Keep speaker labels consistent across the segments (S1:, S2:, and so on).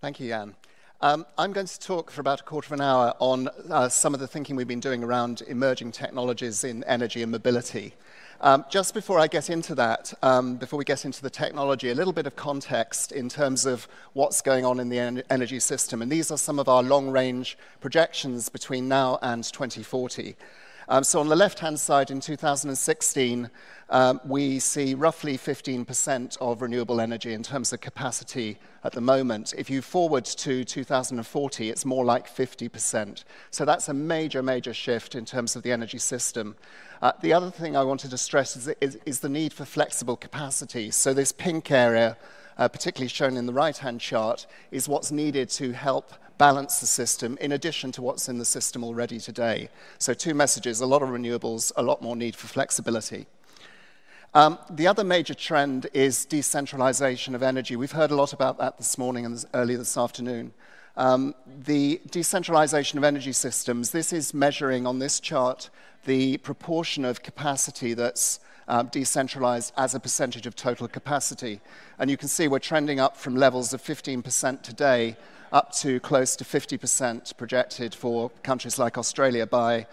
S1: Thank you, Jan. I'm going to talk for about a quarter of an hour on some of the thinking we've been doing around emerging technologies in energy and mobility. Just before I get into that, before we get into the technology, a little bit of context in terms of what's going on in the energy system. And these are some of our long-range projections between now and 2040. So on the left-hand side, in 2016, we see roughly 15% of renewable energy in terms of capacity at the moment. If you forward to 2040, it's more like 50%. So that's a major, major shift in terms of the energy system. The other thing I wanted to stress is the need for flexible capacity. So this pink area, particularly shown in the right-hand chart, is what's needed to help balance the system in addition to what's in the system already today. So two messages, a lot of renewables, a lot more need for flexibility. The other major trend is decentralization of energy. We've heard a lot about that this morning and earlier this afternoon. The decentralization of energy systems, this is measuring on this chart the proportion of capacity that's decentralized as a percentage of total capacity. And you can see we're trending up from levels of 15% today up to close to 50% projected for countries like Australia by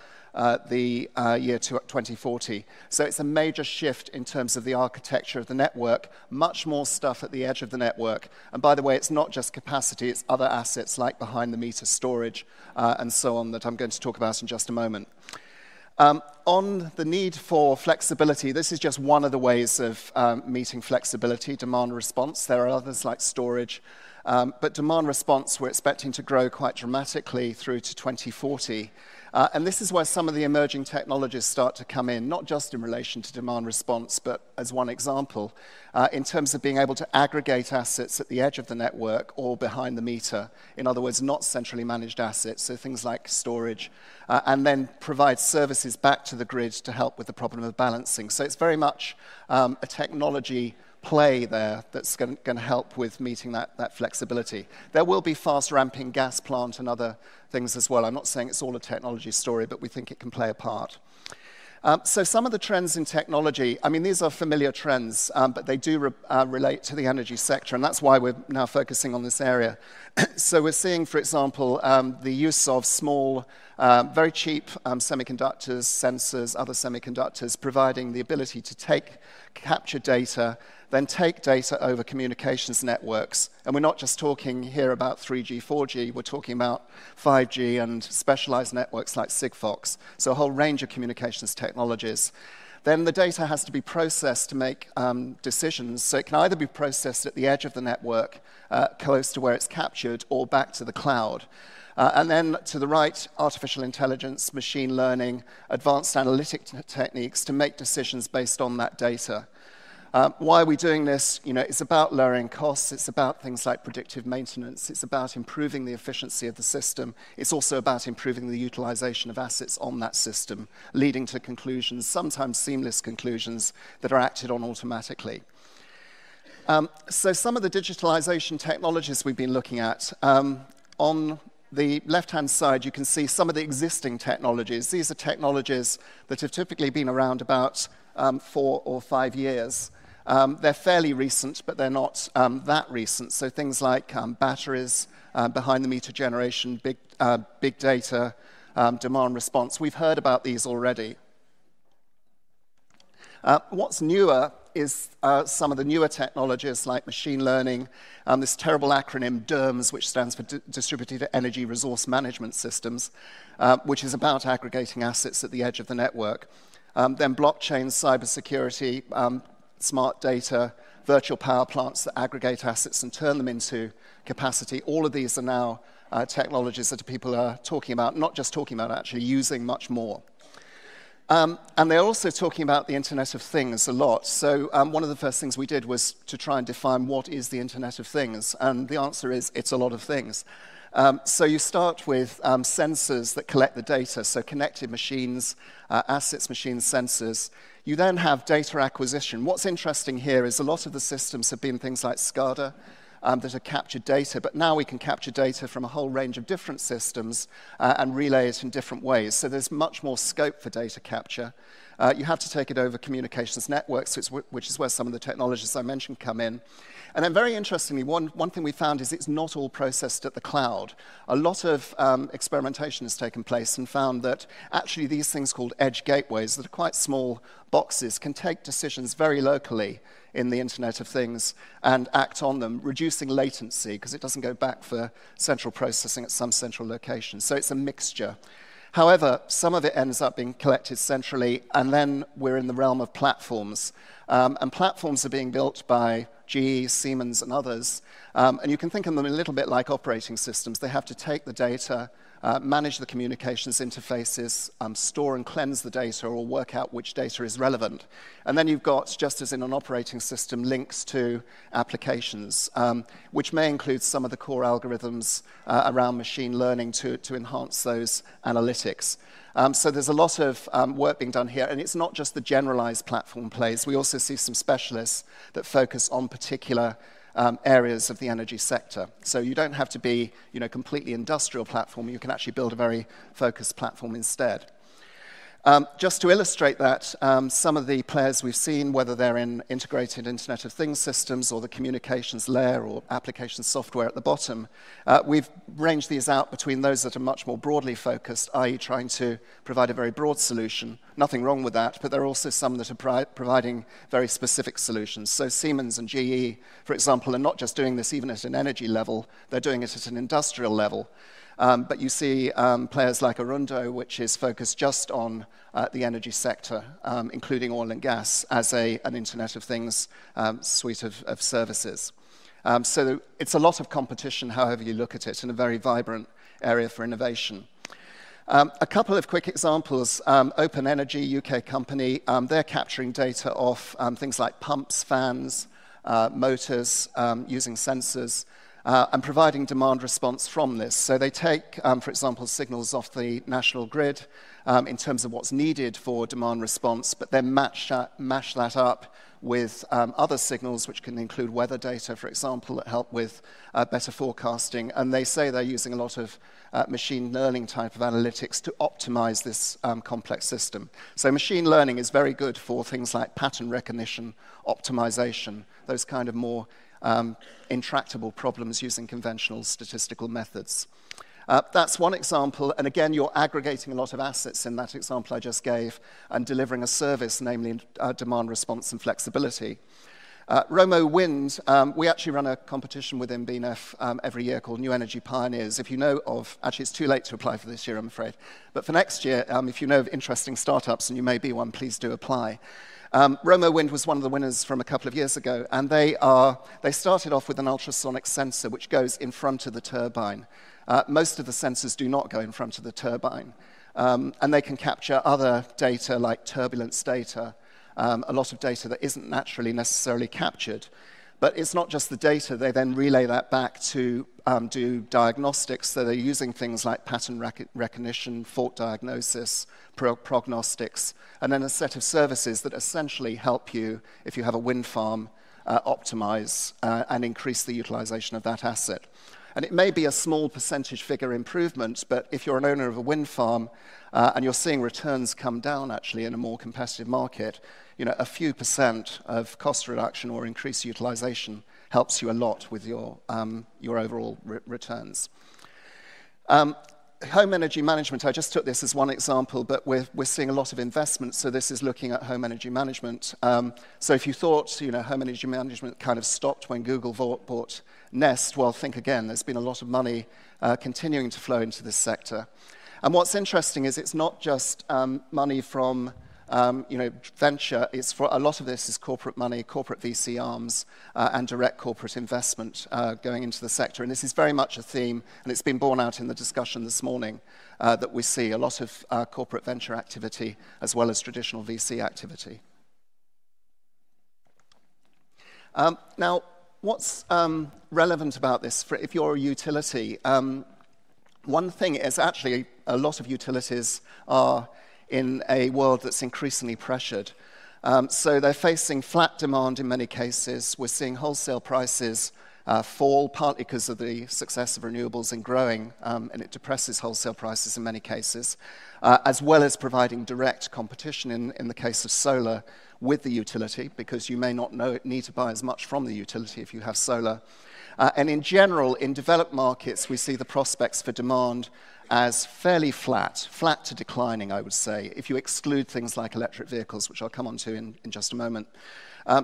S1: the year 2040. So it's a major shift in terms of the architecture of the network, much more stuff at the edge of the network. And by the way, it's not just capacity, it's other assets like behind-the-meter storage and so on that I'm going to talk about in just a moment. On the need for flexibility, this is just one of the ways of meeting flexibility, demand response. There are others like storage. But demand response, we're expecting to grow quite dramatically through to 2040. And this is where some of the emerging technologies start to come in, not just in relation to demand response, but as one example, in terms of being able to aggregate assets at the edge of the network or behind the meter. In other words, not centrally managed assets, so things like storage, and then provide services back to the grid to help with the problem of balancing. So it's very much a technology play there that's going to help with meeting that flexibility. There will be fast ramping gas plant and other things as well. I'm not saying it's all a technology story, but we think it can play a part. So some of the trends in technology, I mean, these are familiar trends, but they do relate to the energy sector, and that's why we're now focusing on this area. So we're seeing, for example, the use of small, very cheap semiconductors, sensors, other semiconductors, providing the ability to capture data, then take data over communications networks. And we're not just talking here about 3G, 4G, we're talking about 5G and specialized networks like Sigfox, so a whole range of communications technologies. Then the data has to be processed to make decisions, so it can either be processed at the edge of the network, close to where it's captured, or back to the cloud. And then to the right, artificial intelligence, machine learning, advanced analytic techniques to make decisions based on that data. Why are we doing this? You know, it's about lowering costs, it's about things like predictive maintenance, it's about improving the efficiency of the system, it's also about improving the utilization of assets on that system, leading to conclusions, sometimes seamless conclusions, that are acted on automatically. So some of the digitalization technologies we've been looking at, on the left-hand side, you can see some of the existing technologies. These are technologies that have typically been around about 4 or 5 years. They're fairly recent, but they're not that recent. So things like batteries, behind-the-meter generation, big data, demand response. We've heard about these already. What's newer is some of the newer technologies like machine learning, this terrible acronym DERMS, which stands for Distributed Energy Resource Management Systems, which is about aggregating assets at the edge of the network. Then blockchain, cybersecurity, smart data, virtual power plants that aggregate assets and turn them into capacity. All of these are now technologies that people are talking about, not just talking about, actually using much more. And they're also talking about the Internet of Things a lot. So one of the first things we did was to try and define what is the Internet of Things. And the answer is it's a lot of things. So you start with sensors that collect the data, so connected machines, assets, machines, sensors. You then have data acquisition. What's interesting here is a lot of the systems have been things like SCADA, that have captured data, but now we can capture data from a whole range of different systems and relay it in different ways. So there's much more scope for data capture. You have to take it over communications networks, which is where some of the technologies I mentioned come in. And then very interestingly, one thing we found is it's not all processed at the cloud. A lot of experimentation has taken place and found that actually these things called edge gateways that are quite small boxes can take decisions very locally in the Internet of Things and act on them, reducing latency because it doesn't go back for central processing at some central location. So it's a mixture. However, some of it ends up being collected centrally, and then we're in the realm of platforms. And platforms are being built by GE, Siemens, and others. And you can think of them a little bit like operating systems. They have to take the data, manage the communications interfaces, store and cleanse the data, or work out which data is relevant. And then you've got, just as in an operating system, links to applications, which may include some of the core algorithms around machine learning to enhance those analytics. So there's a lot of work being done here, and it's not just the generalized platform plays. We also see some specialists that focus on particular areas of the energy sector. So you don't have to be, completely industrial platform. You can actually build a very focused platform instead. Just to illustrate that, some of the players we've seen, whether they're in integrated Internet of Things systems or the communications layer or application software at the bottom, we've ranged these out between those that are much more broadly focused, i.e. trying to provide a very broad solution. Nothing wrong with that, but there are also some that are providing very specific solutions. So Siemens and GE, for example, are not just doing this even at an energy level, they're doing it at an industrial level. But you see players like Arundo, which is focused just on the energy sector, including oil and gas, as an Internet of Things suite of services. So it's a lot of competition, however you look at it, and a very vibrant area for innovation. A couple of quick examples. Open Energy, UK company, they're capturing data off things like pumps, fans, motors, using sensors, and providing demand response from this. So they take, for example, signals off the national grid in terms of what's needed for demand response, but then mash that up with other signals, which can include weather data, for example, that help with better forecasting. And they say they're using a lot of machine learning type of analytics to optimize this complex system. So machine learning is very good for things like pattern recognition, optimization, those kind of more intractable problems using conventional statistical methods. That's one example, and again, you're aggregating a lot of assets in that example I just gave and delivering a service, namely demand response and flexibility. Romo Wind, we actually run a competition within BNEF every year called New Energy Pioneers. If you know of, actually it's too late to apply for this year, I'm afraid, but for next year, if you know of interesting startups, and you may be one, please do apply. Romo Wind was one of the winners from a couple of years ago, and they started off with an ultrasonic sensor which goes in front of the turbine. Most of the sensors do not go in front of the turbine, and they can capture other data like turbulence data, a lot of data that isn't naturally necessarily captured. But it's not just the data, they then relay that back to do diagnostics. So they're using things like pattern recognition, fault diagnosis, prognostics, and then a set of services that essentially help you, if you have a wind farm, optimize and increase the utilization of that asset. And it may be a small percentage figure improvement, but if you're an owner of a wind farm and you're seeing returns come down actually in a more competitive market, a few percent of cost reduction or increased utilization helps you a lot with your overall returns. Home energy management, I just took this as one example, but we're seeing a lot of investment, so this is looking at home energy management. So if you thought, home energy management kind of stopped when Google bought Nest, well, think again. There's been a lot of money continuing to flow into this sector. And what's interesting is it's not just money from venture. It's for a lot of this is corporate money, corporate VC arms, and direct corporate investment going into the sector. And this is very much a theme, and it's been borne out in the discussion this morning, that we see a lot of corporate venture activity as well as traditional VC activity. Now, what's relevant about this, if you're a utility, one thing is actually a lot of utilities are in a world that's increasingly pressured. So they're facing flat demand in many cases. We're seeing wholesale prices fall, partly because of the success of renewables in growing, and it depresses wholesale prices in many cases, as well as providing direct competition in the case of solar with the utility, because you may not need to buy as much from the utility if you have solar. And in general, in developed markets, we see the prospects for demand as fairly flat to declining, I would say, if you exclude things like electric vehicles, which I'll come on to in just a moment.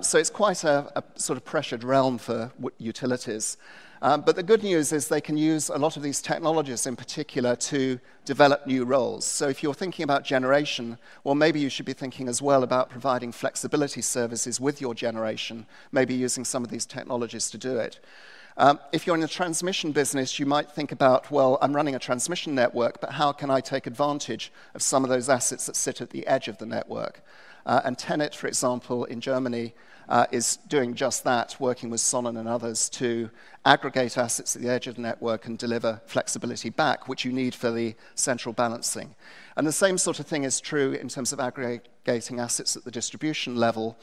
S1: So it's quite a sort of pressured realm for utilities. But the good news is they can use a lot of these technologies in particular to develop new roles. So if you're thinking about generation, well, maybe you should be thinking as well about providing flexibility services with your generation, maybe using some of these technologies to do it. If you're in the transmission business, you might think about, well, I'm running a transmission network, but how can I take advantage of some of those assets that sit at the edge of the network? And Tenet, for example, in Germany, is doing just that, working with Sonnen and others to aggregate assets at the edge of the network and deliver flexibility back, which you need for the central balancing. And the same sort of thing is true in terms of aggregating assets at the distribution level.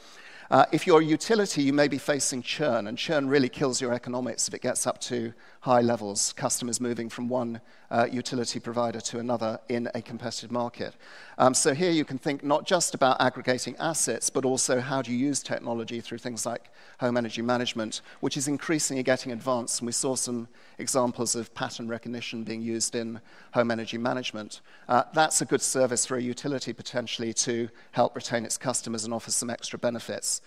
S1: If you're a utility, you may be facing churn, and churn really kills your economics if it gets up to high levels, customers moving from one utility provider to another in a competitive market. So here you can think not just about aggregating assets, but also how do you use technology through things like home energy management, which is increasingly getting advanced. And we saw some examples of pattern recognition being used in home energy management. That's a good service for a utility potentially to help retain its customers and offer some extra benefits.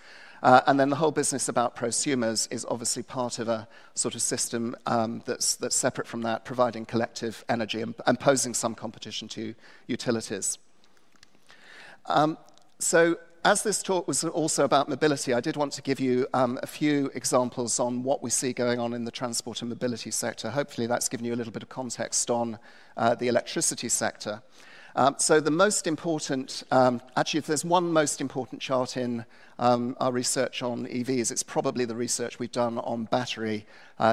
S1: And then the whole business about prosumers is obviously part of a sort of system that's separate from that, providing collective energy and posing some competition to utilities. So as this talk was also about mobility, I did want to give you a few examples on what we see going on in the transport and mobility sector. Hopefully that's given you a little bit of context on the electricity sector. So the most important, actually if there's one most important chart in our research on EVs, it's probably the research we've done on battery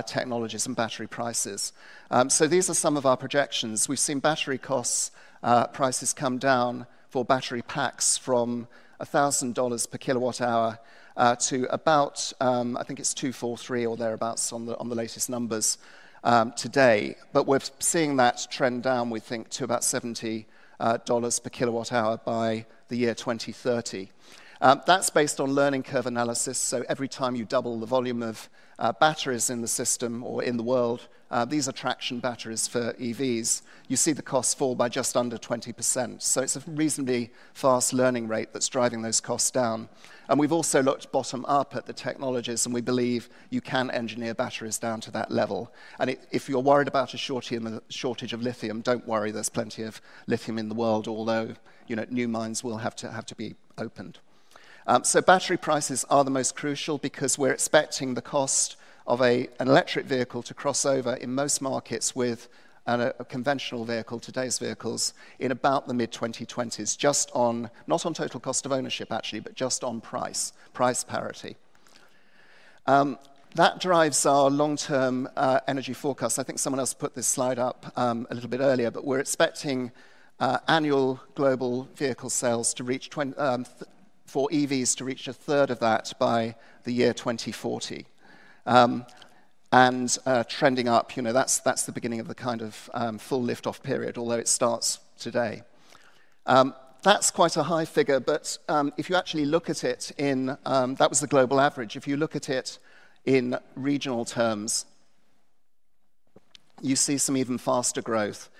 S1: technologies and battery prices. So these are some of our projections. We've seen battery costs, prices come down for battery packs from $1,000 per kilowatt hour to about, I think it's 243 or thereabouts on the latest numbers today. But we're seeing that trend down, we think, to about $70 per kilowatt hour by the year 2030. That's based on learning curve analysis, so every time you double the volume of batteries in the system or in the world, these are traction batteries for EVs, you see the costs fall by just under 20%. So it's a reasonably fast learning rate that's driving those costs down. And we've also looked bottom up at the technologies, and we believe you can engineer batteries down to that level. And if you're worried about a shortage of lithium, don't worry, there's plenty of lithium in the world, although new mines will have to be opened. So battery prices are the most crucial because we're expecting the cost of an electric vehicle to cross over in most markets with a conventional vehicle, today's vehicles, in about the mid-2020s, just on, not on total cost of ownership actually, but just on price parity. That drives our long-term energy forecast. I think someone else put this slide up a little bit earlier, but we're expecting annual global vehicle sales to reach for EVs to reach a third of that by the year 2040. And trending up, that's the beginning of the kind of full lift-off period, although it starts today. That's quite a high figure, but if you actually look at it in, that was the global average. If you look at it in regional terms, you see some even faster growth.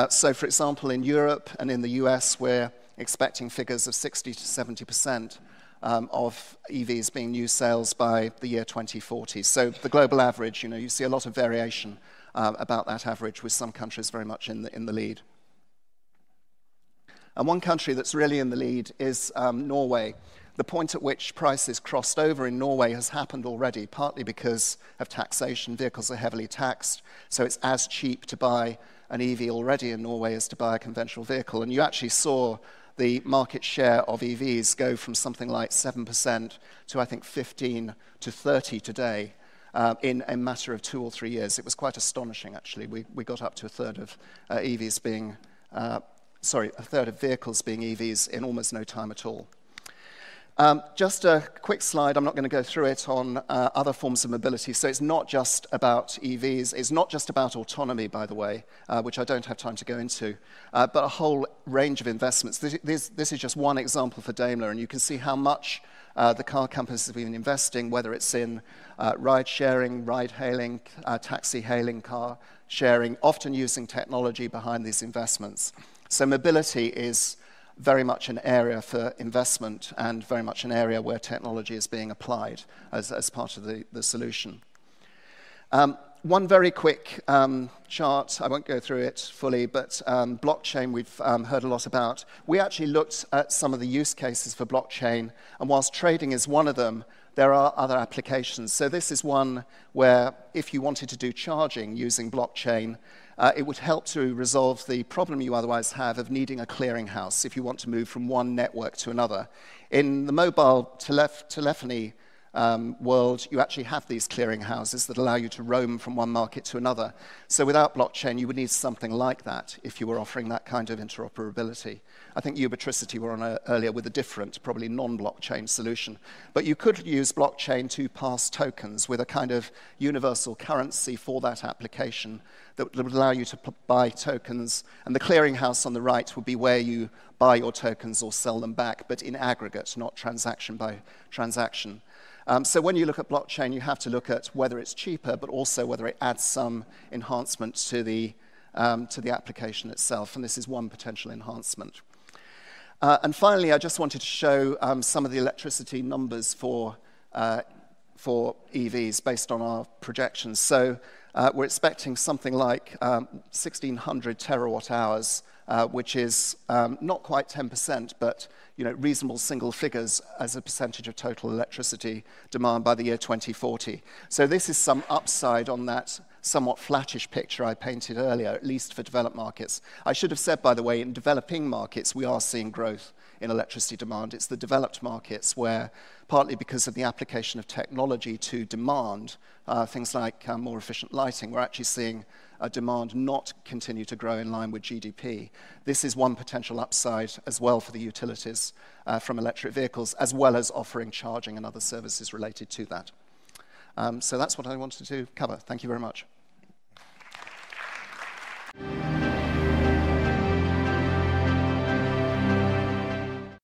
S1: So for example, in Europe and in the US, we're expecting figures of 60 to 70% of EVs being new sales by the year 2040. So the global average, you see a lot of variation about that average, with some countries very much in the lead. And one country that's really in the lead is Norway. The point at which prices crossed over in Norway has happened already, partly because of taxation. Vehicles are heavily taxed, so it's as cheap to buy an EV already in Norway as to buy a conventional vehicle. And you actually saw the market share of EVs go from something like 7% to, I think, 15 to 30 today in a matter of 2 or 3 years. It was quite astonishing, actually. We got up to a third of EVs being, a third of vehicles being EVs in almost no time at all. Just a quick slide, I'm not going to go through it, on other forms of mobility. So it's not just about EVs, it's not just about autonomy, by the way, which I don't have time to go into, but a whole range of investments. This is just one example for Daimler, and you can see how much the car companies have been investing, whether it's in ride-sharing, ride-hailing, taxi-hailing, car sharing, often using technology behind these investments. So mobility is very much an area for investment and very much an area where technology is being applied as part of the solution. One very quick chart, I won't go through it fully, but blockchain we've heard a lot about. We actually looked at some of the use cases for blockchain, and whilst trading is one of them, there are other applications. So this is one where if you wanted to do charging using blockchain, it would help to resolve the problem you otherwise have of needing a clearinghouse if you want to move from one network to another. In the mobile telephony world, you actually have these clearinghouses that allow you to roam from one market to another. So without blockchain, you would need something like that if you were offering that kind of interoperability. I think Ubitricity were on earlier with a different, probably non-blockchain solution. But you could use blockchain to pass tokens with a kind of universal currency for that application that would allow you to buy tokens. And the clearinghouse on the right would be where you buy your tokens or sell them back, but in aggregate, not transaction by transaction. So when you look at blockchain, you have to look at whether it's cheaper, but also whether it adds some enhancement to the application itself. And this is one potential enhancement. And finally, I just wanted to show some of the electricity numbers for EVs based on our projections. So we're expecting something like 1,600 terawatt hours, which is not quite 10%, but reasonable single figures as a percentage of total electricity demand by the year 2040. So this is some upside on that somewhat flattish picture I painted earlier, at least for developed markets. I should have said, by the way, in developing markets, we are seeing growth in electricity demand. It's the developed markets where, partly because of the application of technology to demand, things like more efficient lighting, we're actually seeing demand not continue to grow in line with GDP. This is one potential upside as well for the utilities from electric vehicles, as well as offering charging and other services related to that. So that's what I wanted to cover. Thank you very much.